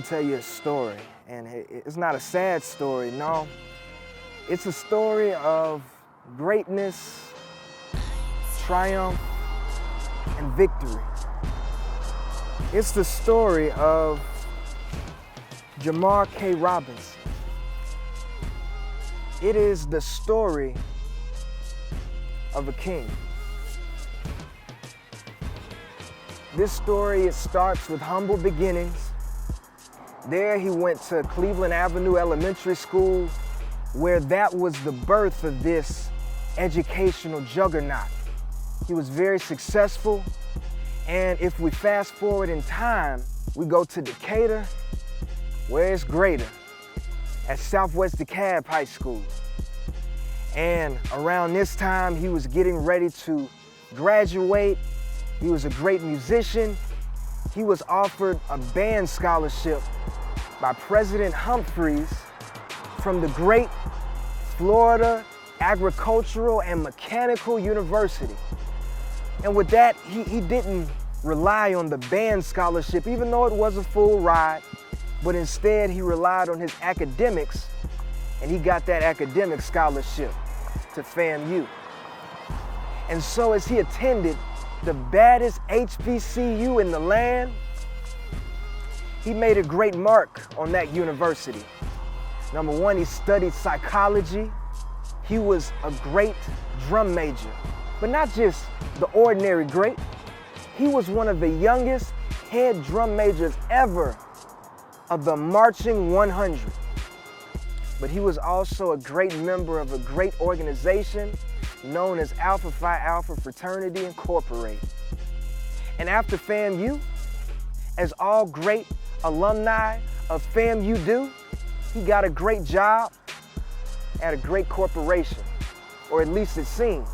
tell you a story, and it's not a sad story, no. It's a story of greatness, triumph, and victory. It's the story of Jamar K. Robinson. It is the story of a king. This story, it starts with humble beginnings. There he went to Cleveland Avenue Elementary School, where that was the birth of this educational juggernaut. He was very successful, and if we fast forward in time, we go to Decatur, where it's greater, at Southwest DeKalb High School. And around this time, he was getting ready to graduate. He was a great musician. He was offered a band scholarship by President Humphreys from the great Florida Agricultural and Mechanical University. And with that, he didn't rely on the band scholarship, even though it was a full ride, but instead he relied on his academics, and he got that academic scholarship to FAMU. And so as he attended the baddest HBCU in the land, he made a great mark on that university. Number one, he studied psychology. He was a great drum major, but not just the ordinary great. He was one of the youngest head drum majors ever of the Marching 100. But he was also a great member of a great organization known as Alpha Phi Alpha Fraternity Incorporated. And after FAMU, as all great alumni of FAMU do, he got a great job at a great corporation, or at least it seemed.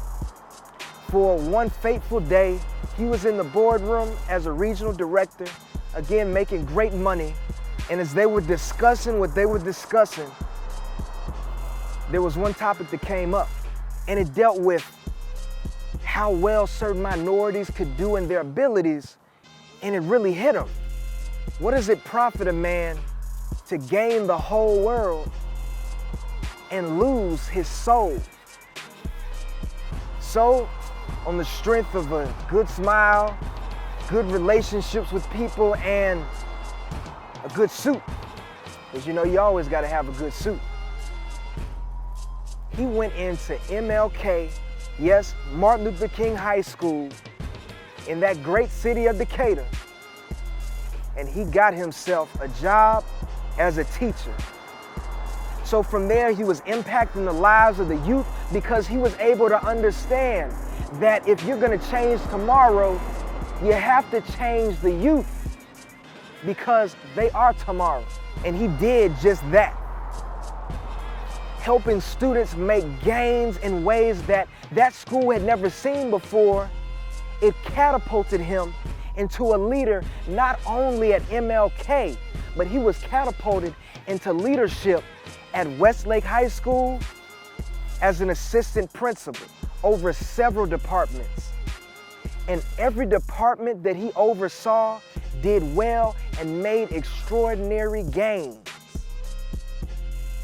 For one fateful day, he was in the boardroom as a regional director, again making great money, and as they were discussing what they were discussing, there was one topic that came up, and it dealt with how well certain minorities could do in their abilities, and it really hit him. What does it profit a man to gain the whole world and lose his soul? So, on the strength of a good smile, good relationships with people, and a good suit, because you know you always got to have a good suit, he went into MLK, yes, Martin Luther King High School in that great city of Decatur, and he got himself a job as a teacher. So from there, he was impacting the lives of the youth because he was able to understand that if you're gonna change tomorrow, you have to change the youth because they are tomorrow. And he did just that, helping students make gains in ways that school had never seen before. It catapulted him into a leader not only at MLK, but he was catapulted into leadership at Westlake High School as an assistant principal over several departments. And every department that he oversaw did well and made extraordinary gains.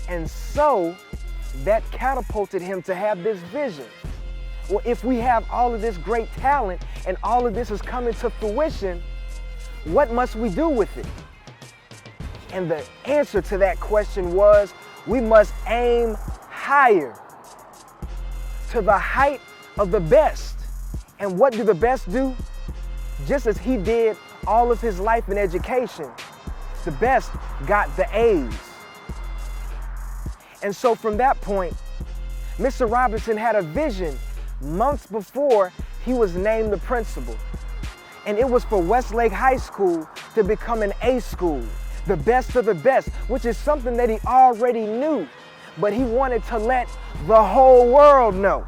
And so that catapulted him to have this vision. Well, if we have all of this great talent and all of this is coming to fruition, what must we do with it? And the answer to that question was, we must aim higher, to the height of the best. And what do the best do? Just as he did all of his life in education, the best got the A's. And so from that point, Mr. Robinson had a vision months before he was named the principal. And it was for Westlake High School to become an A school, the best of the best, which is something that he already knew, but he wanted to let the whole world know.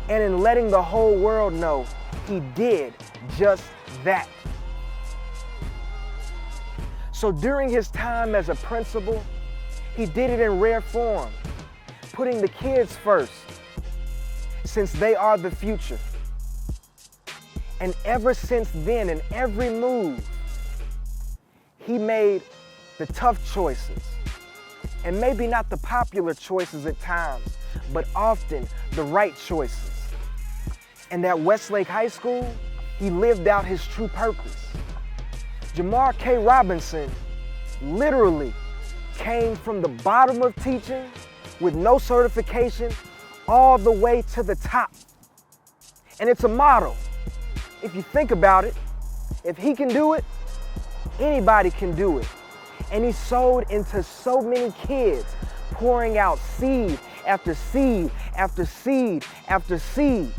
And in letting the whole world know, he did just that. So during his time as a principal, he did it in rare form, putting the kids first, since they are the future. And ever since then, in every move, he made the tough choices, and maybe not the popular choices at times, but often the right choices. And at Westlake High School, he lived out his true purpose. Jamar K. Robinson literally came from the bottom of teaching with no certification all the way to the top. And it's a model. If you think about it, if he can do it, anybody can do it. And he sowed into so many kids, pouring out seed after seed after seed after seed.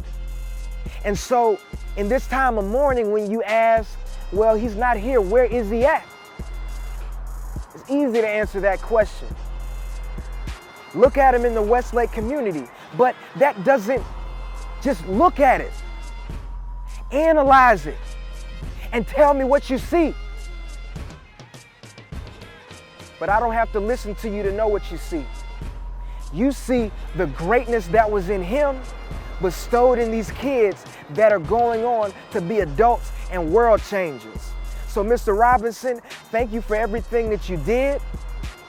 And so in this time of mourning, when you ask, well, he's not here, where is he at? It's easy to answer that question. Look at him in the Westlake community, but that doesn't just look at it. Analyze it and tell me what you see. But I don't have to listen to you to know what you see. You see the greatness that was in him bestowed in these kids that are going on to be adults and world changers. So Mr. Robinson, thank you for everything that you did,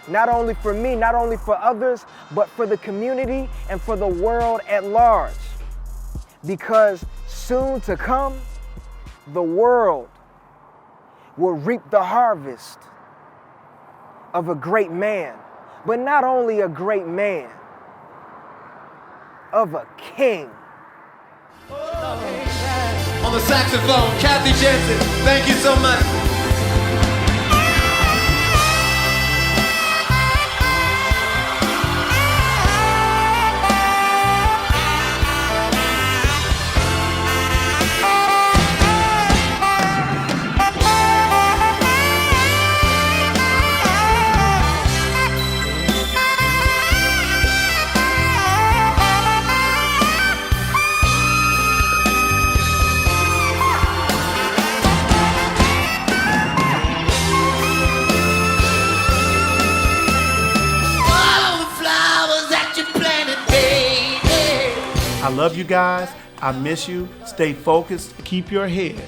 not only for me, not only for others, but for the community and for the world at large. Because soon to come, the world will reap the harvest of a great man, but not only a great man, of a king. On the saxophone, Kathy Jensen, thank you so much. I love you guys. I miss you. Stay focused. Keep your head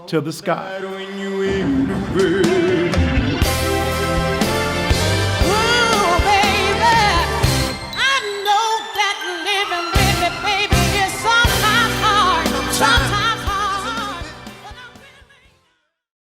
to the sky. When you